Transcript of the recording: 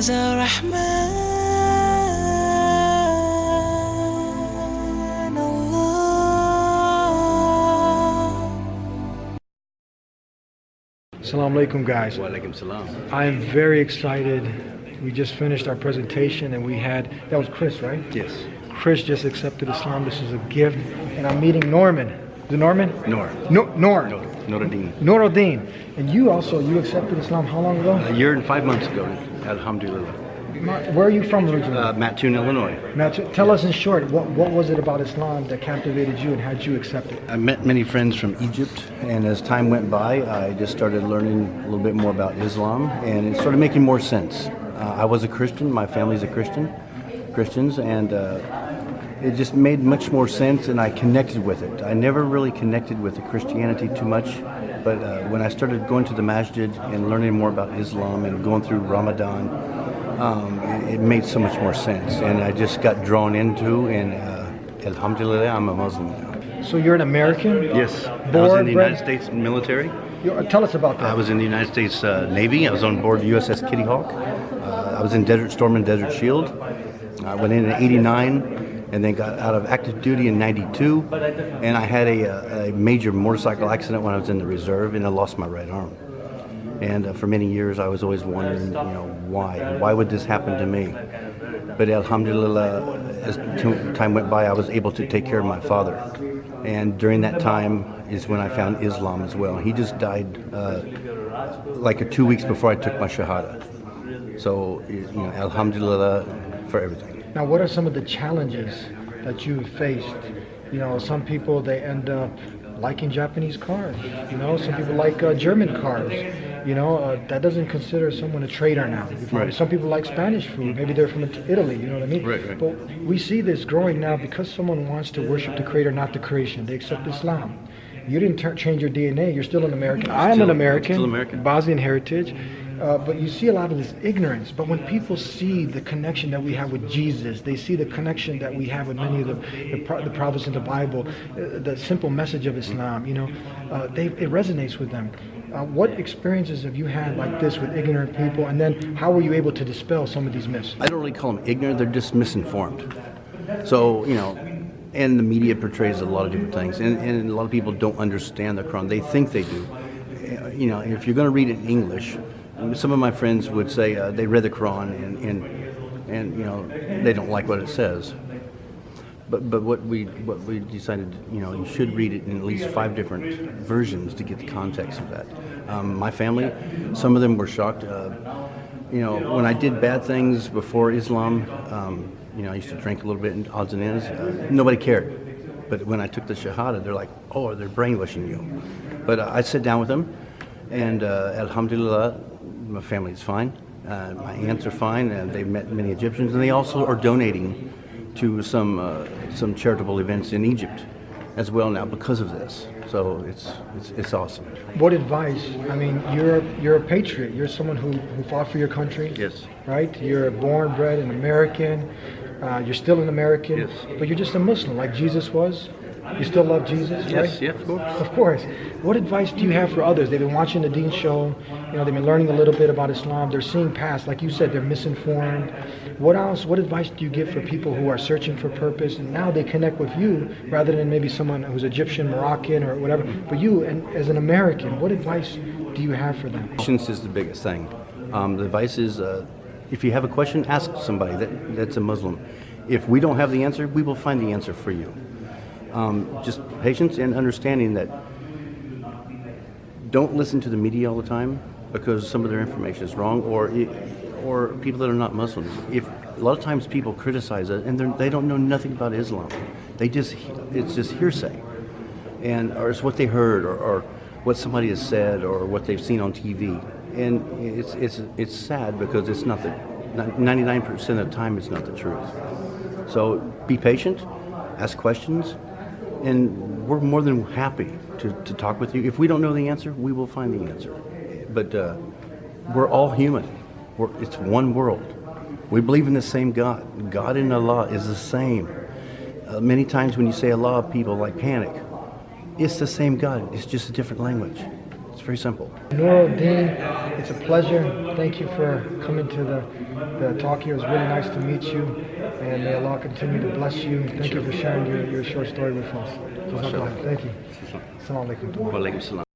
Assalamu alaikum, guys. Wa alaikum salam. I am very excited. We just finished our presentation and we had, that was Chris, right? Yes. Chris just accepted Islam. This is a gift. And I'm meeting Norman. Is it Norman? Nor. Noruddin. Noruddin. And you accepted Islam how long ago? A year and 5 months ago, alhamdulillah. Where are you from originally? Mattoon, Illinois. Tell us in short, what was it about Islam that captivated you and had you accept it? I met many friends from Egypt, and as time went by, I just started learning a little bit more about Islam, and it started making more sense. I was a Christian, my family's a Christians, and it just made much more sense, and I connected with it. I never really connected with the Christianity too much, but when I started going to the masjid and learning more about Islam and going through Ramadan, it made so much more sense, and I just got drawn into, and alhamdulillah, I'm a Muslim now. So you're an American? Yes, I was in the United States military. Tell us about that. I was in the United States Navy. I was on board the USS Kitty Hawk. I was in Desert Storm and Desert Shield. I went in 89 and then got out of active duty in 92. And I had a major motorcycle accident when I was in the reserve, and I lost my right arm. And for many years, I was always wondering, why? Why would this happen to me? But alhamdulillah, as time went by, I was able to take care of my father. And during that time is when I found Islam as well. He just died like 2 weeks before I took my shahada. So, alhamdulillah for everything. Now, what are some of the challenges that you've faced? Some people, they end up liking Japanese cars. Some people like German cars. That doesn't consider someone a traitor now. Right. Some people like Spanish food. Maybe they're from Italy, you know what I mean? Right. But we see this growing now because someone wants to worship the Creator, not the creation. They accept Islam. You didn't change your DNA. You're still an American. I'm an American. Still American. Bosnian heritage. But you see a lot of this ignorance. But when people see the connection that we have with Jesus, they see the connection that we have with many of the prophets in the Bible, the simple message of Islam, it resonates with them. What experiences have you had like this with ignorant people, and then how were you able to dispel some of these myths? I don't really call them ignorant, they're just misinformed. So, and the media portrays a lot of different things, and a lot of people don't understand the Quran. They think they do. If you're going to read it in English, some of my friends would say they read the Quran and they don't like what it says. But what we decided, you should read it in at least 5 different versions to get the context of that. My family, some of them were shocked. When I did bad things before Islam, I used to drink a little bit in odds and ends. Nobody cared. But when I took the Shahada, they're like, oh, they're brainwashing you. But I sat down with them, and alhamdulillah, my family is fine. My aunts are fine, and they've met many Egyptians, and they also are donating to some charitable events in Egypt as well now because of this. So it's awesome. What advice? I mean, you're a patriot. You're someone who fought for your country. Yes. Right? You're born, bred an American. You're still an American. Yes. But you're just a Muslim, like Jesus was. You still love Jesus, right? Yes, of course. Of course. What advice do you have for others? They've been watching the Deen show. They've been learning a little bit about Islam. They're seeing past, like you said, they're misinformed. What else? What advice do you give for people who are searching for purpose and now they connect with you rather than maybe someone who's Egyptian, Moroccan, or whatever? But you, and as an American, what advice do you have for them? Patience is the biggest thing. The advice is, if you have a question, ask somebody that's a Muslim. If we don't have the answer, we will find the answer for you. Just patience and understanding that don't listen to the media all the time because some of their information is wrong, or people that are not Muslims. If a lot of times people criticize it and they don't know nothing about Islam, it's just hearsay, or it's what they heard or what somebody has said or what they've seen on TV, and it's sad because it's not 99% of the time it's not the truth. So be patient, ask questions. And we're more than happy to talk with you. If we don't know the answer, we will find the answer. But we're all human. It's one world. We believe in the same God. God and Allah is the same. Many times when you say Allah, people like panic. It's the same God. It's just a different language. It's very simple. Dean, it's a pleasure. Thank you for coming to the talk here. It was really nice to meet you, and may Allah continue to bless you. Thank you for sharing your short story with us. Thank you. Assalamu alaikum. Wa alaikum salam.